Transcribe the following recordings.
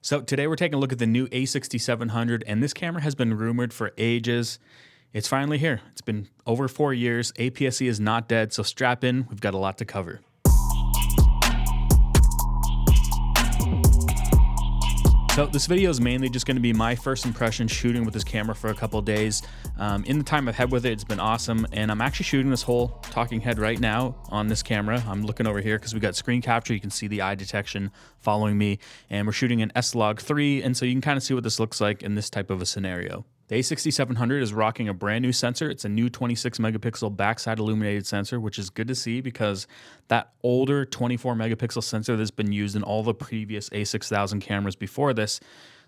So today we're taking a look at the new A6700, and this camera has been rumored for ages. It's finally here. It's been over 4 years. APSC is not dead, so strap in. We've got a lot to cover. So this video is mainly just going to be my first impression shooting with this camera for a couple days. In the time I've had with it, it's been awesome, and I'm actually shooting this whole talking head right now on this camera. I'm looking over here because we got screen capture. You can see the eye detection following me, and we're shooting an S-Log 3, and so you can kind of see what this looks like in this type of a scenario. The A6700 is rocking a brand new sensor. It's a new 26 megapixel backside illuminated sensor, which is good to see because that older 24 megapixel sensor that's been used in all the previous A6000 cameras before this,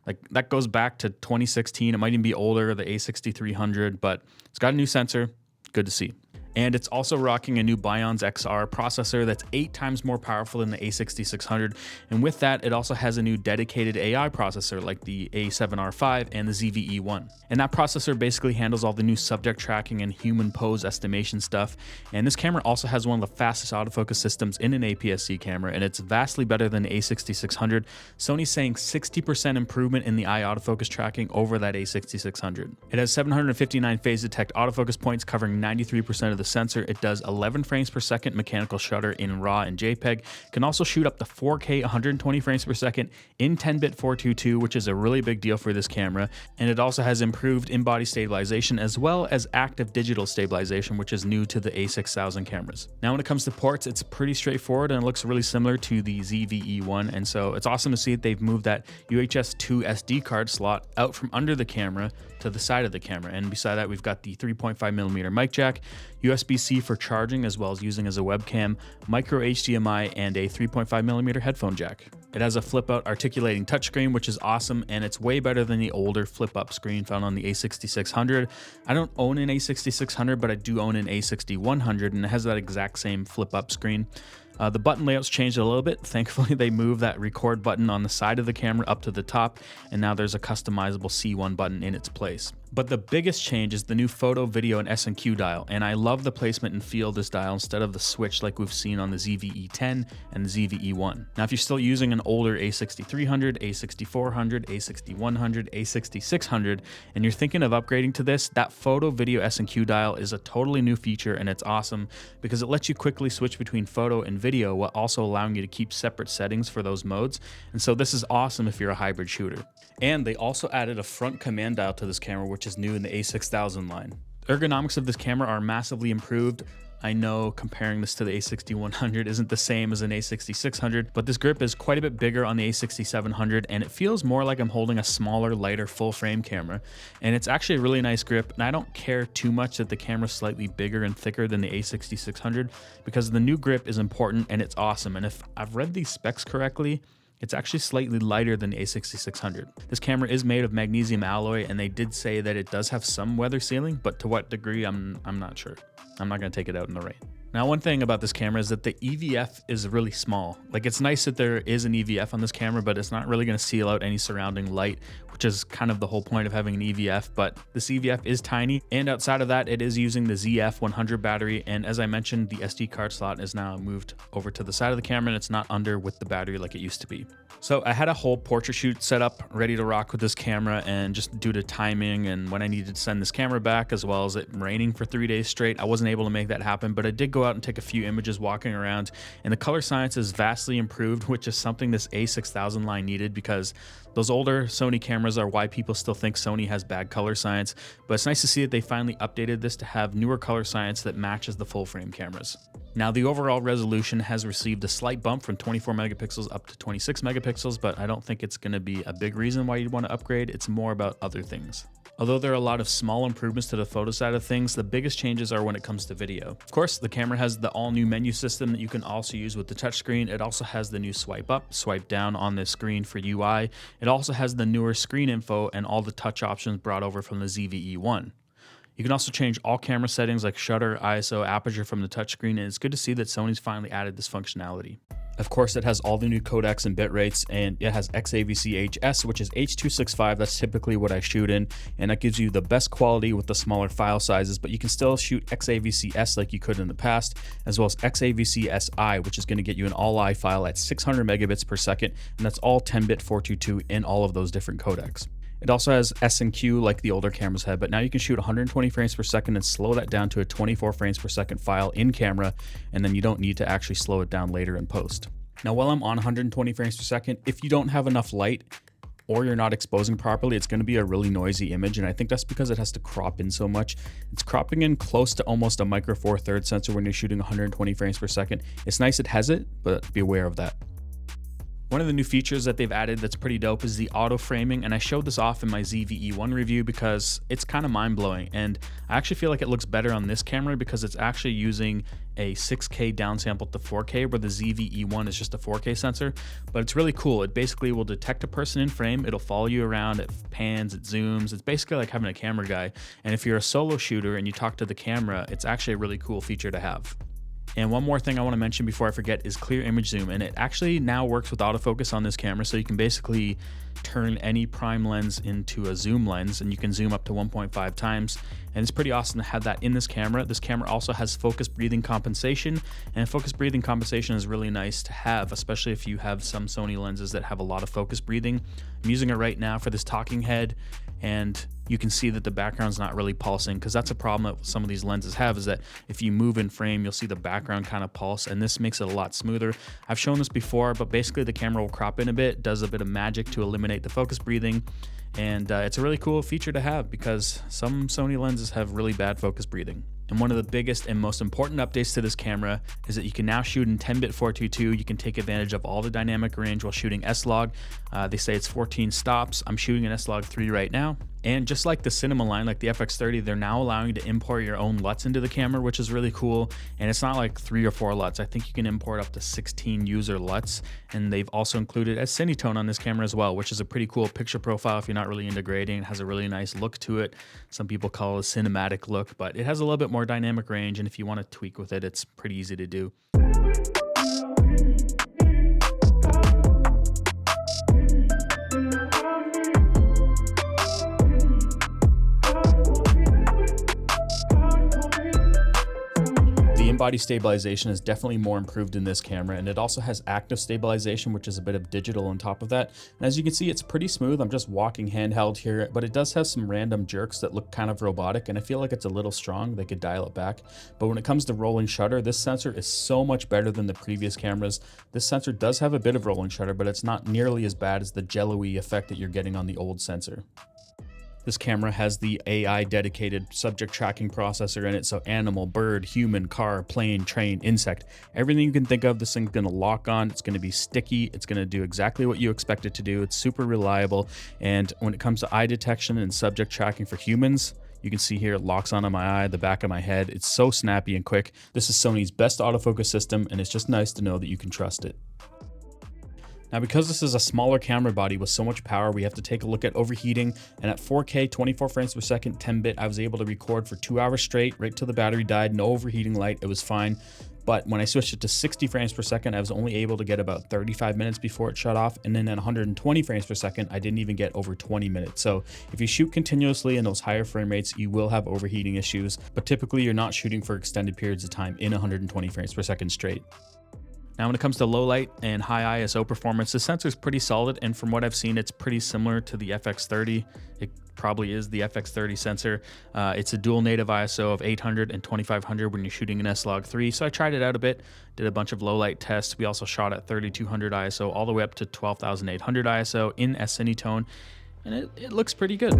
like that goes back to 2016. It might even be older, the A6300, but it's got a new sensor. Good to see. And it's also rocking a new Bions XR processor that's 8 times more powerful than the A6600. And with that, it also has a new dedicated AI processor like the A7R5 and the ZVE1. And that processor basically handles all the new subject tracking and human pose estimation stuff. And this camera also has one of the fastest autofocus systems in an APS-C camera, and it's vastly better than the A6600. Sony's saying 60% improvement in the eye autofocus tracking over that A6600. It has 759 phase detect autofocus points covering 93% of the sensor. It does 11 frames per second mechanical shutter in RAW and JPEG. Can also shoot up to 4K 120 frames per second in 10-bit 422, which is a really big deal for this camera. And it also has improved in-body stabilization as well as active digital stabilization, which is new to the A6000 cameras. Now when it comes to ports, it's pretty straightforward and it looks really similar to the ZVE1, and so it's awesome to see that they've moved that UHS 2 SD card slot out from under the camera to the side of the camera. And beside that, we've got the 3.5mm mic jack, USB-C for charging as well as using as a webcam, micro HDMI, and a 3.5mm headphone jack. It has a flip-out articulating touchscreen, which is awesome, and it's way better than the older flip-up screen found on the A6600. I don't own an A6600, but I do own an A6100, and it has that exact same flip-up screen. The button layout's changed a little bit. Thankfully, they moved that record button on the side of the camera up to the top, and now there's a customizable C1 button in its place. But the biggest change is the new photo, video, and S&Q dial, and I love the placement and feel of this dial instead of the switch like we've seen on the ZVE10 and the ZVE1. Now, if you're still using an older A6300, A6400, A6100, A6600, and you're thinking of upgrading to this, that photo, video, S&Q dial is a totally new feature, and it's awesome because it lets you quickly switch between photo and video while also allowing you to keep separate settings for those modes. And so this is awesome if you're a hybrid shooter. And they also added a front command dial to this camera, which is new in the A6000 line. Ergonomics of this camera are massively improved. I know comparing this to the A6100 isn't the same as an A6600, but this grip is quite a bit bigger on the A6700, and it feels more like I'm holding a smaller, lighter, full-frame camera. And it's actually a really nice grip, and I don't care too much that the camera's slightly bigger and thicker than the A6600 because the new grip is important and it's awesome. And if I've read these specs correctly, it's actually slightly lighter than the A6600. This camera is made of magnesium alloy, and they did say that it does have some weather sealing, but to what degree, I'm not sure. I'm not gonna take it out in the rain. Now, one thing about this camera is that the EVF is really small. Like, it's nice that there is an EVF on this camera, but it's not really gonna seal out any surrounding light, which is kind of the whole point of having an EVF, but this EVF is tiny. And outside of that, it is using the ZF100 battery. And as I mentioned, the SD card slot is now moved over to the side of the camera, and it's not under with the battery like it used to be. So I had a whole portrait shoot set up ready to rock with this camera, and just due to timing and when I needed to send this camera back, as well as it raining for 3 days straight, I wasn't able to make that happen, but I did go out and take a few images walking around, and the color science is vastly improved, which is something this A6000 line needed because those older Sony cameras are why people still think Sony has bad color science, but it's nice to see that they finally updated this to have newer color science that matches the full frame cameras. Now, the overall resolution has received a slight bump from 24 megapixels up to 26 megapixels, but I don't think it's going to be a big reason why you'd want to upgrade. It's more about other things. Although there are a lot of small improvements to the photo side of things, the biggest changes are when it comes to video. Of course, the camera has the all-new menu system that you can also use with the touchscreen. It also has the new swipe up, swipe down on the screen for UI. It also has the newer screen info and all the touch options brought over from the ZVE1. You can also change all camera settings like shutter, ISO, aperture from the touchscreen, and it's good to see that Sony's finally added this functionality. Of course, it has all the new codecs and bit rates, and it has XAVC HS, which is H.265. That's typically what I shoot in, and that gives you the best quality with the smaller file sizes, but you can still shoot XAVC-S like you could in the past, as well as XAVC-SI, which is going to get you an all-I file at 600 megabits per second, and that's all 10-bit 422 in all of those different codecs. It also has S and Q like the older cameras had, but now you can shoot 120 frames per second and slow that down to a 24 frames per second file in camera, and then you don't need to actually slow it down later in post. Now, while I'm on 120 frames per second, if you don't have enough light or you're not exposing properly, it's going to be a really noisy image, and I think that's because it has to crop in so much. It's cropping in close to almost a micro four thirds sensor when you're shooting 120 frames per second. It's nice it has it, but be aware of that. One of the new features that they've added that's pretty dope is the auto framing, and I showed this off in my ZVE1 review because it's kind of mind-blowing, and I actually feel like it looks better on this camera because it's actually using a 6K downsample to 4K, where the ZVE1 is just a 4K sensor, but it's really cool. It basically will detect a person in frame, it'll follow you around, it pans, it zooms, it's basically like having a camera guy, and if you're a solo shooter and you talk to the camera, it's actually a really cool feature to have. And one more thing I want to mention before I forget is clear image zoom, and it actually now works with autofocus on this camera, so you can basically turn any prime lens into a zoom lens, and you can zoom up to 1.5 times, and it's pretty awesome to have that in this camera. This camera also has focus breathing compensation, and focus breathing compensation is really nice to have, especially if you have some Sony lenses that have a lot of focus breathing. I'm using it right now for this talking head, and you can see that the background's not really pulsing, because that's a problem that some of these lenses have, is that if you move in frame, you'll see the background kind of pulse, and this makes it a lot smoother. I've shown this before, but basically the camera will crop in a bit, does a bit of magic to eliminate the focus breathing, and it's a really cool feature to have because some Sony lenses have really bad focus breathing. And one of the biggest and most important updates to this camera is that you can now shoot in 10-bit 422. You can take advantage of all the dynamic range while shooting S-Log. They say it's 14 stops. I'm shooting an S-Log 3 right now. And just like the cinema line, like the FX30, they're now allowing you to import your own LUTs into the camera, which is really cool. And it's not like 3 or 4 LUTs. I think you can import up to 16 user LUTs. And they've also included a Cinetone on this camera as well, which is a pretty cool picture profile if you're not really into grading. It has a really nice look to it. Some people call it a cinematic look, but it has a little bit more dynamic range. And if you want to tweak with it, it's pretty easy to do. Body stabilization is definitely more improved in this camera, and it also has active stabilization, which is a bit of digital on top of that. And as you can see, it's pretty smooth. I'm just walking handheld here, but it does have some random jerks that look kind of robotic, and I feel like it's a little strong. They could dial it back. But when it comes to rolling shutter, this sensor is so much better than the previous cameras. This sensor does have a bit of rolling shutter, but it's not nearly as bad as the jello-y effect that you're getting on the old sensor. This camera has the AI dedicated subject tracking processor in it, so animal, bird, human, car, plane, train, insect, everything you can think of, this thing's gonna lock on, it's gonna be sticky, it's gonna do exactly what you expect it to do, it's super reliable, and when it comes to eye detection and subject tracking for humans, you can see here it locks onto my eye, the back of my head, it's so snappy and quick. This is Sony's best autofocus system, and it's just nice to know that you can trust it. Now, because this is a smaller camera body with so much power, we have to take a look at overheating, and at 4K, 24 frames per second, 10-bit, I was able to record for 2 hours straight, right till the battery died, no overheating light, it was fine. But when I switched it to 60 frames per second, I was only able to get about 35 minutes before it shut off, and then at 120 frames per second, I didn't even get over 20 minutes. So if you shoot continuously in those higher frame rates, you will have overheating issues, but typically you're not shooting for extended periods of time in 120 frames per second straight. Now, when it comes to low light and high ISO performance, the sensor is pretty solid, and from what I've seen, it's pretty similar to the FX30. It probably is the FX30 sensor. It's a dual native ISO of 800 and 2500 when you're shooting an S-Log 3, so I tried it out a bit, did a bunch of low light tests. We also shot at 3200 ISO all the way up to 12800 ISO in Cinetone, and it looks pretty good.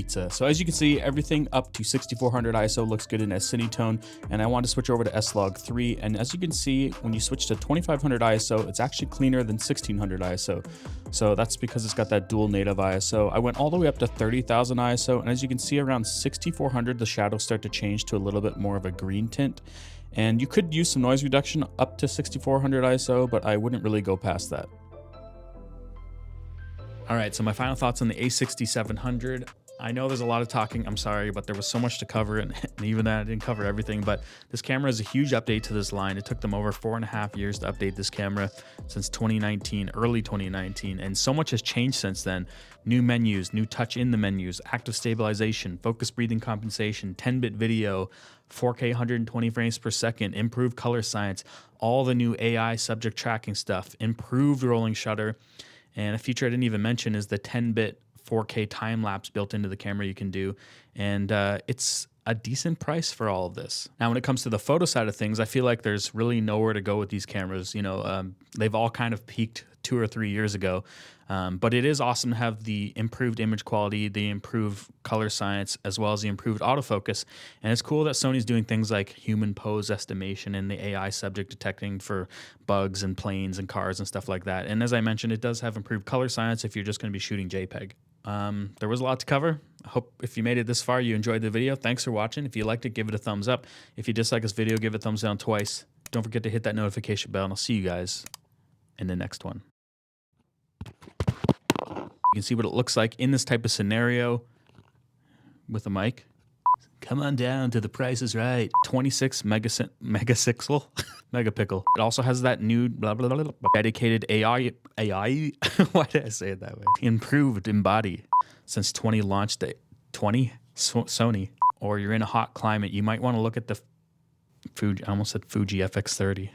pizza. So as you can see, everything up to 6400 ISO looks good in Cinetone, and I want to switch over to S-Log3. And as you can see, when you switch to 2500 ISO, it's actually cleaner than 1600 ISO. So that's because it's got that dual native ISO. I went all the way up to 30,000 ISO, and as you can see, around 6400, the shadows start to change to a little bit more of a green tint. And you could use some noise reduction up to 6400 ISO, but I wouldn't really go past that. All right, so my final thoughts on the A6700. I know there's a lot of talking, I'm sorry, but there was so much to cover, and even that I didn't cover everything, but this camera is a huge update to this line. It took them over 4.5 years to update this camera since 2019, early 2019, and so much has changed since then. New menus, new touch in the menus, active stabilization, focus breathing compensation, 10-bit video, 4K 120 frames per second, improved color science, all the new AI subject tracking stuff, improved rolling shutter. And a feature I didn't even mention is the 10-bit 4K time lapse built into the camera you can do. And it's a decent price for all of this. Now, when it comes to the photo side of things, I feel like there's really nowhere to go with these cameras. You know, they've all kind of peaked 2 or 3 years ago. But it is awesome to have the improved image quality, the improved color science, as well as the improved autofocus. And it's cool that Sony's doing things like human pose estimation and the AI subject detecting for bugs and planes and cars and stuff like that. And as I mentioned, it does have improved color science if you're just going to be shooting JPEG. There was a lot to cover. I hope if you made it this far, you enjoyed the video. Thanks for watching. If you liked it, give it a thumbs up. If you dislike this video, give it a thumbs down twice. Don't forget to hit that notification bell, and I'll see you guys in the next one. You can see what it looks like in this type of scenario with a mic. Come on down to the Price is Right. 26 megapixel. It also has that new blah, blah, blah, blah, dedicated AI. Why did I say it that way? Improved in body since 20 launch date. 20 Sony. Or you're in a hot climate, you might want to look at the Fuji. I almost said Fuji FX30.